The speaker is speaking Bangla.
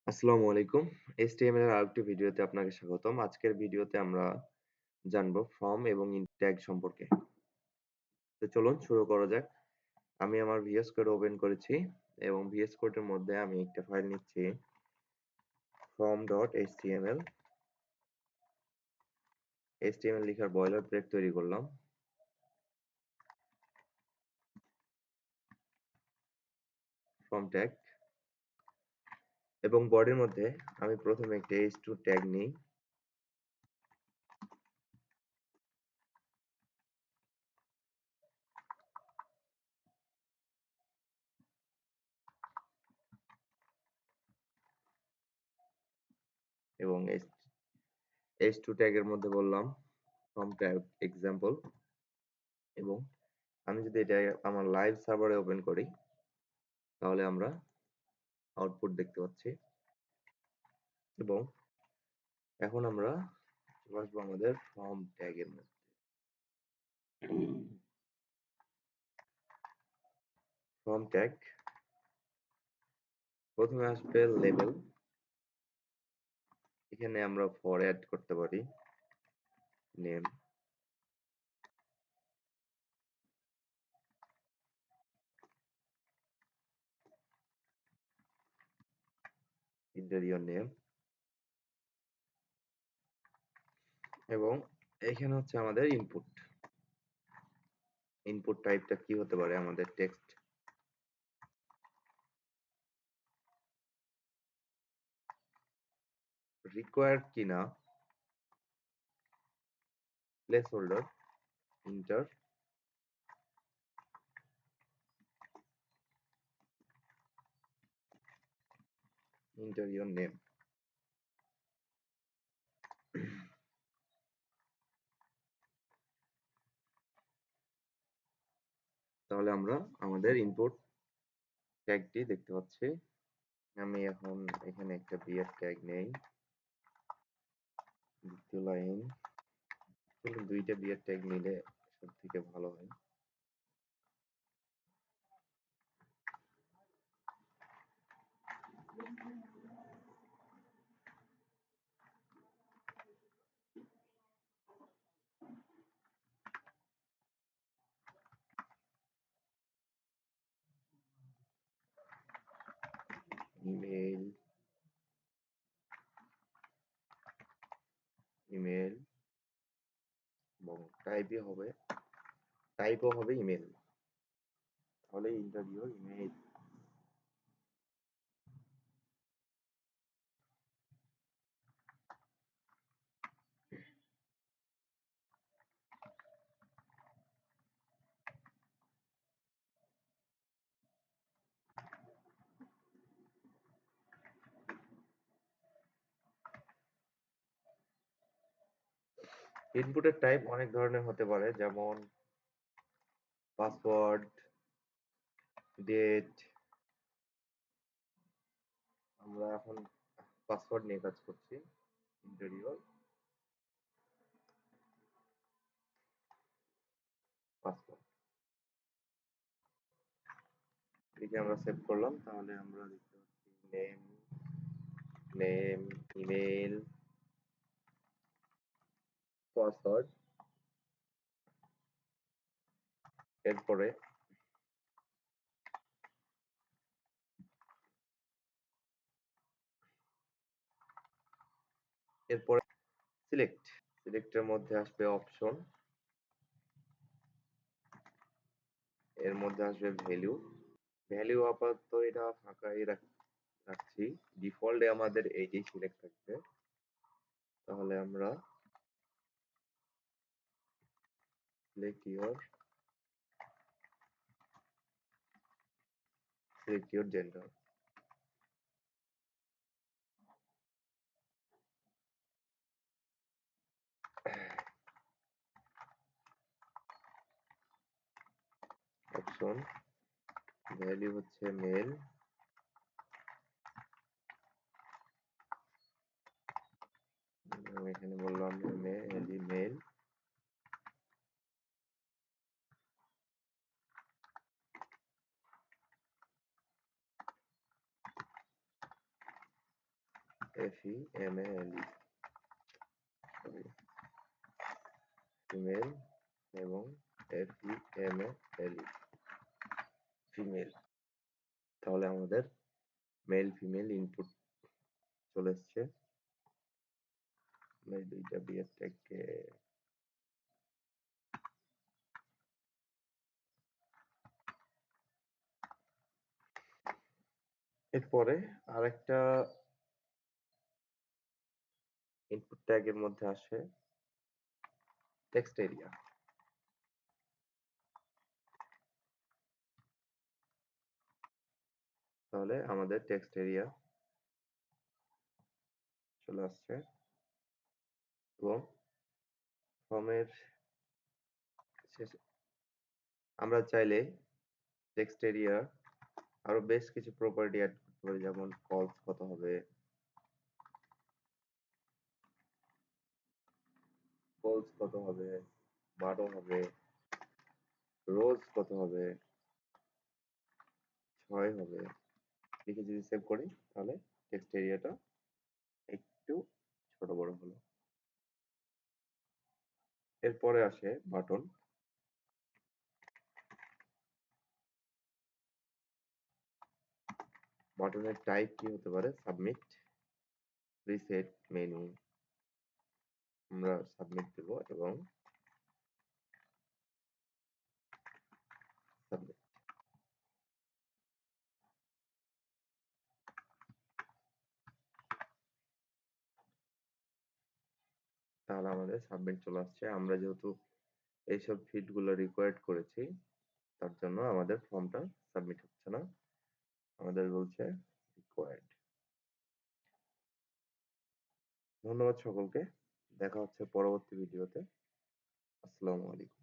আসসালামু আলাইকুম। HTML এর আরেকটি ভিডিওতে আপনাকে স্বাগতম। আজকের ভিডিওতে আমরা জানবো ফর্ম এবং ট্যাগ সম্পর্কে। তো চলুন শুরু করা যাক। আমি আমার VS Code ওপেন করেছি এবং VS Code এর মধ্যে আমি একটা ফাইল নিচ্ছি from.html। HTML লেখার বয়লার প্লেট তৈরি করলাম। ফর্ম ট্যাগ এবং বডির মধ্যে আমি প্রথমে একটা h2 ট্যাগ নিই এবং h2 ট্যাগের মধ্যে বললাম ফর্ম ট্যাগ এক্সাম্পল এবং আমি যদি এটা আমার লাইভ সার্ভারে ওপেন করি তাহলে আমরা আউটপুট দেখতে পাচ্ছি এবং এখন আমরা চলে আসবো আমাদের ফর্ম ট্যাগের মধ্যে। ফর্ম ট্যাগ প্রথমে আসবে লেবেল। এখানে আমরা ফর অ্যাড করতে পারি নেম, ইন্টেরিয়র নেম এবং এখানে হচ্ছে আমাদের ইনপুট। ইনপুট টাইপটা কি হতে পারে? আমাদের টেক্সট রিকোয়ার্ড কিনা, place holder, inter, interior name. তাহলে আমরা আমাদের ইনপুট ট্যাগটি দেখতে পাচ্ছি। আমি এখন এখানে একটা বিয়ার ট্যাগ নেই, দ্বিতীয় লাইন। দুইটা বিয়ার ট্যাগ নিলে সব থেকে ভালো হয়। ইমেল, ইমেল এবং টাইপও হবে ইমেল। তাহলে ইন্টারভিউ ইমেল। ইনপুটের টাইপ অনেক ধরনের হতে পারে, যেমন পাসওয়ার্ড, ডেট। আমরা এখন পাসওয়ার্ড নিয়ে কাজ করছি। ইন্টেরিয়র পাসওয়ার্ড এটিকে আমরা সেভ করলাম। তাহলে আমরা দেখতে পাচ্ছি নেম, নেম, ইমেল, পাসওয়ার্ড। এরপরে এরপরে সিলেক্ট। সিলেক্টের মধ্যে আসবে অপশন, এর মধ্যে আসবে ভ্যালু। ভ্যালু আপাতত এটা ফাঁকাই রাখছি। ডিফল্টে আমাদের এইটাই সিলেক্ট থাকবে। তাহলে আমরা select your gender. Option value হচ্ছে মেল, এখানে বললাম মেল। FEMALE, সরি, ফিমেল এবং FEMALE, ফিমেল। তাহলে আমাদের মেল ফিমেল ইনপুট চলে এসছে। আমরা এই দুইটা বিয়েরটাকে এরপরে আরেকটা ইনপুট ট্যাগের মধ্যে আসে টেক্সট এরিয়া। তাহলে আমাদের টেক্সট এরিয়া চলে আসছে এবং ফর্মের শেষে আমরা চাইলে টেক্সট এরিয়া আরো বেশ কিছু প্রপার্টি অ্যাড করতে পারি, যেমন কলস কত হবে, কলস কত হবে, 12 হবে, রোজ কত হবে, 6 হবে, লিখে যদি সেভ করি তাহলে টেক্সট এরিয়াটা একটু ছোট বড় হলো। এরপরে আসে বাটন। বাটনের টাইপ কি হতে পারে? Submit, reset, menu. আমরা সাবমিট দেব এবং সাবমিট। তাহলে আমাদের সাবমিট চলে আসছে। আমরা যেহেতু এইসব ফিল্ডগুলো রিকোয়ার্ড করেছি, তার জন্য আমাদের ফর্মটা সাবমিট হচ্ছে না, আমাদের বলছে রিকোয়ার্ড। ধন্যবাদ সকলকে, দেখা হচ্ছে পরবর্তী ভিডিওতে। আসসালামু আলাইকুম।